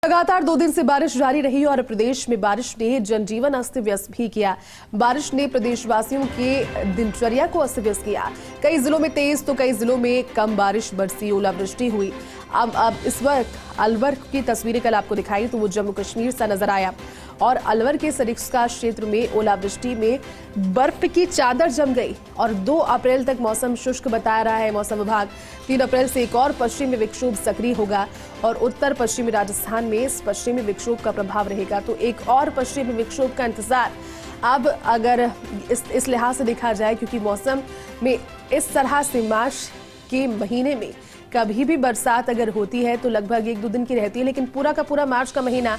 लगातार 2 दिन से बारिश जारी रही और प्रदेश में बारिश ने जनजीवन अस्त व्यस्त भी किया। बारिश ने प्रदेशवासियों के दिनचर्या को अस्त व्यस्त किया। कई जिलों में तेज तो कई जिलों में कम बारिश बरसी, ओलावृष्टि हुई। अब इस वक्त अलवर की तस्वीरें कल आपको दिखाई तो वो जम्मू कश्मीर सा नजर आया और अलवर के सरिस्का क्षेत्र में ओलावृष्टि में बर्फ की चादर जम गई और 2 अप्रैल तक मौसम शुष्क बता रहा है मौसम विभाग। 3 अप्रैल से एक और पश्चिमी विक्षोभ सक्रिय होगा और उत्तर पश्चिमी राजस्थान में इस पश्चिमी विक्षोभ का प्रभाव रहेगा, तो एक और पश्चिमी विक्षोभ का इंतजार। अब अगर इस लिहाज से देखा जाए, क्योंकि मौसम में इस तरह से मार्च के महीने में कभी भी बरसात अगर होती है तो लगभग 1-2 दिन की रहती है, लेकिन पूरा का पूरा मार्च का महीना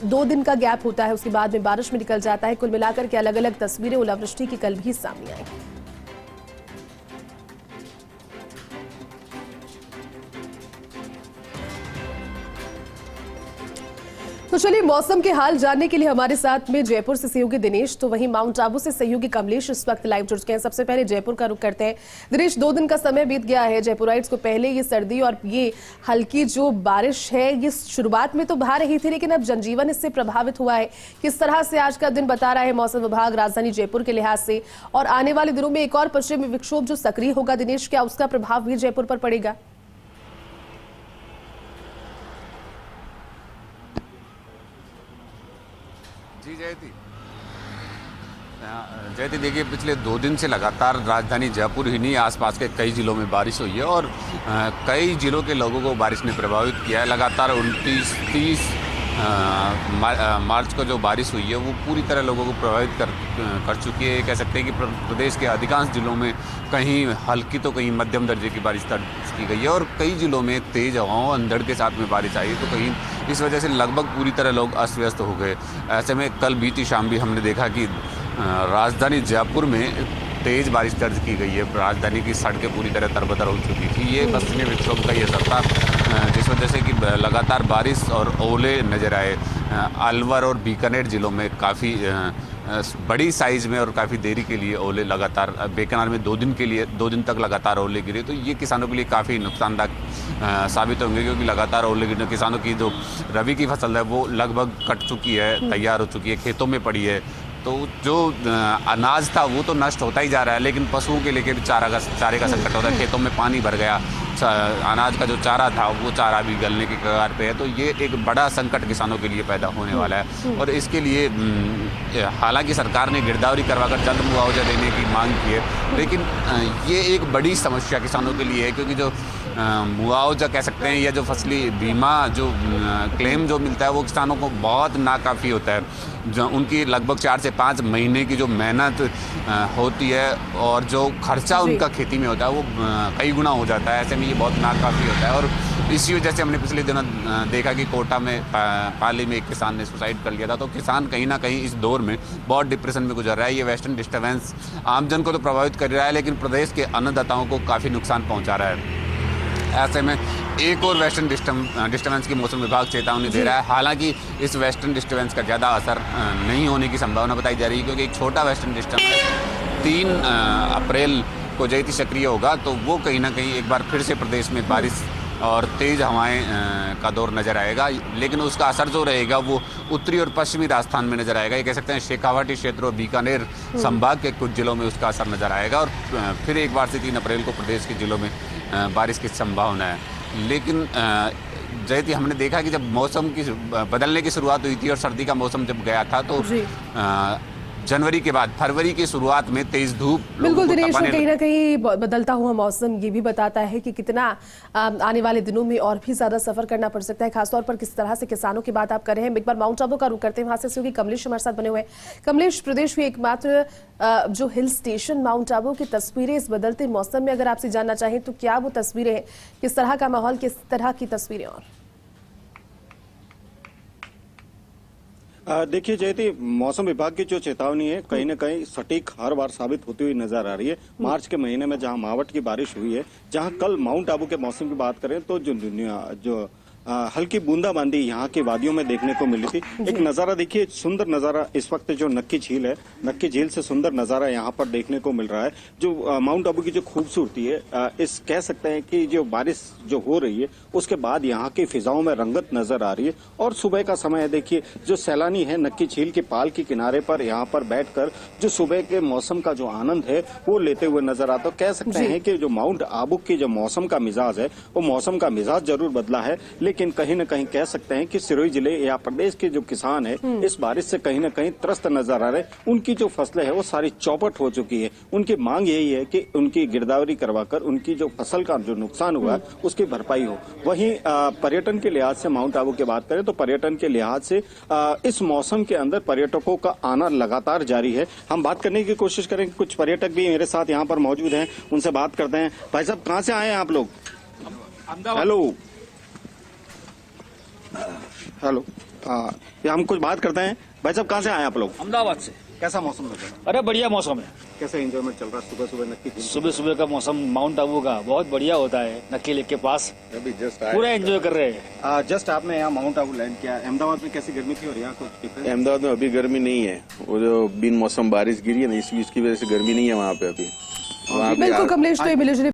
2 दिन का गैप होता है, उसके बाद में बारिश में निकल जाता है। कुल मिलाकर के अलग अलग तस्वीरें ओलावृष्टि की कल भी सामने आई। तो चलिए मौसम के हाल जानने के लिए हमारे साथ में जयपुर से सहयोगी दिनेश, तो वहीं माउंट आबू से सहयोगी कमलेश इस वक्त लाइव जुड़ चुके हैं। सबसे पहले जयपुर का रुख करते हैं। दिनेश, 2 दिन का समय बीत गया है जयपुराइट्स को। पहले ये सर्दी और ये हल्की जो बारिश है ये शुरुआत में तो भा रही थी, लेकिन अब जनजीवन इससे प्रभावित हुआ है। किस तरह से आज का दिन बता रहा है मौसम विभाग राजधानी जयपुर के लिहाज से, और आने वाले दिनों में एक और पश्चिमी विक्षोभ जो सक्रिय होगा दिनेश, क्या उसका प्रभाव भी जयपुर पर पड़ेगा? जी जयती देखिए, पिछले 2 दिन से लगातार राजधानी जयपुर ही नहीं आसपास के कई जिलों में बारिश हुई है और कई जिलों के लोगों को बारिश ने प्रभावित किया है। लगातार 29-30 मार्च को जो बारिश हुई है वो पूरी तरह लोगों को प्रभावित कर चुकी है। कह सकते हैं कि प्रदेश के अधिकांश जिलों में कहीं हल्की तो कहीं मध्यम दर्जे की बारिश दर्ज की गई है और कई जिलों में तेज हवाओं अंधड़ के साथ में बारिश आई, तो कहीं इस वजह से लगभग पूरी तरह लोग अस्त व्यस्त हो गए। ऐसे में कल बीती शाम भी हमने देखा कि राजधानी जयपुर में तेज बारिश दर्ज की गई है। राजधानी की सड़कें पूरी तरह तरबतर हो चुकी थी। ये पश्चिमी विक्षोभ का ये असर था, जिस वजह से कि लगातार बारिश और ओले नजर आए। अलवर और बीकानेर जिलों में काफ़ी बड़ी साइज़ में और काफ़ी देरी के लिए ओले लगातार, बीकानेर में 2 दिन तक लगातार ओले गिरे, तो ये किसानों के लिए काफ़ी नुकसानदायक साबित होंगे, क्योंकि लगातार ओले गिरने किसानों की जो रबी की फसल है वो लगभग कट चुकी है, तैयार हो चुकी है, खेतों में पड़ी है। तो जो अनाज था वो तो नष्ट होता ही जा रहा है, लेकिन पशुओं के लिए भी चारे का संकट होता है। खेतों में पानी भर गया, अनाज का जो चारा था वो चारा भी गलने की कगार पे है, तो ये एक बड़ा संकट किसानों के लिए पैदा होने वाला है। और इसके लिए हालांकि सरकार ने गिरदावरी करवाकर जल्द मुआवजा देने की मांग की है, लेकिन ये एक बड़ी समस्या किसानों के लिए है, क्योंकि जो मुआवजा कह सकते हैं या जो फसली बीमा जो क्लेम जो मिलता है वो किसानों को बहुत नाकाफ़ी होता है। जो उनकी लगभग 4 से 5 महीने की जो मेहनत होती है और जो खर्चा उनका खेती में होता है वो कई गुना हो जाता है। ऐसे में ये बहुत नाकाफ़ी होता है और इसी वजह से हमने पिछले दिनों देखा कि कोटा में पाली में एक किसान ने सुसाइड कर लिया था। तो किसान कहीं ना कहीं इस दौर में बहुत डिप्रेशन में गुजर रहा है। ये वेस्टर्न डिस्टर्बेंस आमजन को तो प्रभावित कर रहा है, लेकिन प्रदेश के अन्नदाताओं को काफ़ी नुकसान पहुँचा रहा है। ऐसे में एक और वेस्टर्न डिस्टर्बेंस की मौसम विभाग चेतावनी दे रहा है। हालांकि इस वेस्टर्न डिस्टर्बेंस का ज़्यादा असर नहीं होने की संभावना बताई जा रही है, क्योंकि एक छोटा वेस्टर्न डिस्टर्बेंस 3 अप्रैल को जैसे सक्रिय होगा तो वो कहीं ना कहीं एक बार फिर से प्रदेश में बारिश और तेज़ हवाएं का दौर नज़र आएगा, लेकिन उसका असर जो रहेगा वो उत्तरी और पश्चिमी राजस्थान में नज़र आएगा। ये कह सकते हैं शेखावाटी क्षेत्र और बीकानेर संभाग के कुछ जिलों में उसका असर नज़र आएगा और फिर एक बार से 3 अप्रैल को प्रदेश के जिलों में बारिश की संभावना है। लेकिन जैसे हमने देखा कि जब मौसम की बदलने की शुरुआत हुई थी और सर्दी का मौसम जब गया था तो जनवरी के बाद फरवरी की शुरुआत में तेज धूप, बिल्कुल दिनेश, कहीं ना कहीं बदलता हुआ मौसम ये भी बताता है कि कितना आने वाले दिनों में और भी ज्यादा सफर करना पड़ सकता है, खासतौर पर किस तरह से किसानों की बात आप कर रहे हैं। एक बार माउंट आबू का रुख करते हैं, वहां से कमलेश हमारे साथ बने हुए हैं। कमलेश, प्रदेश में एकमात्र जो हिल स्टेशन माउंट आबू की तस्वीरें इस बदलते मौसम में अगर आपसे जानना चाहें तो क्या वो तस्वीरें हैं, किस तरह का माहौल, किस तरह की तस्वीरें? और देखिए जयती, मौसम विभाग की जो चेतावनी है कहीं न कहीं सटीक हर बार साबित होती हुई नजर आ रही है। मार्च के महीने में जहां मावठ की बारिश हुई है, जहां कल माउंट आबू के मौसम की बात करें तो जो हल्की बूंदाबांदी यहाँ की वादियों में देखने को मिली थी। एक नजारा देखिए, सुंदर नजारा इस वक्त जो नक्की झील है, नक्की झील से सुंदर नजारा यहाँ पर देखने को मिल रहा है। जो माउंट आबू की जो खूबसूरती है, इस कह सकते हैं कि जो बारिश जो हो रही है उसके बाद यहाँ की फिजाओं में रंगत नजर आ रही है। और सुबह का समय है, देखिए जो सैलानी है नक्की झील के पाल के किनारे पर यहाँ पर बैठकर जो सुबह के मौसम का जो आनंद है वो लेते हुए नजर आता है। कह सकते हैं कि जो माउंट आबू की जो मौसम का मिजाज है वो मौसम का मिजाज जरूर बदला है, लेकिन कहीं न कहीं कह सकते हैं कि सिरोही जिले या प्रदेश के जो किसान है इस बारिश से कहीं न कहीं त्रस्त नजर आ रहे। उनकी जो फसलें है वो सारी चौपट हो चुकी है। उनकी मांग यही है कि उनकी गिरदावरी करवाकर उनकी जो फसल का जो नुकसान हुआ है उसकी भरपाई हो। वहीं पर्यटन के लिहाज से माउंट आबू की बात करें तो पर्यटन के लिहाज से इस मौसम के अंदर पर्यटकों का आना लगातार जारी है। हम बात करने की कोशिश करेंगे, कुछ पर्यटक भी मेरे साथ यहाँ पर मौजूद हैं, उनसे बात करते हैं। भाई साहब कहाँ से आए हैं आप लोग? हेलो हेलो, हम कुछ बात करते हैं। भाई साहब कहाँ से आए हैं आप लोग? अहमदाबाद से। कैसा मौसम लग रहा है? अरे बढ़िया मौसम है। कैसा एंजॉयमेंट चल रहा है सुबह सुबह नक्की झील? सुबह सुबह का मौसम माउंट आबू का बहुत बढ़िया होता है। नक्की लेक के पास अभी जस्ट पूरा एंजॉय कर रहे हैं। जस्ट आपने यहाँ माउंट आबू लैंड किया। अहमदाबाद में कैसी गर्मी थी और यहाँ कुछ difference? अहमदाबाद में अभी गर्मी नहीं है, वो जो बिन मौसम बारिश गिरी है ना इसकी वजह से गर्मी नहीं है वहाँ पे अभी। वहाँ पे बिल्कुल कमलेश, तो ये मिले जुले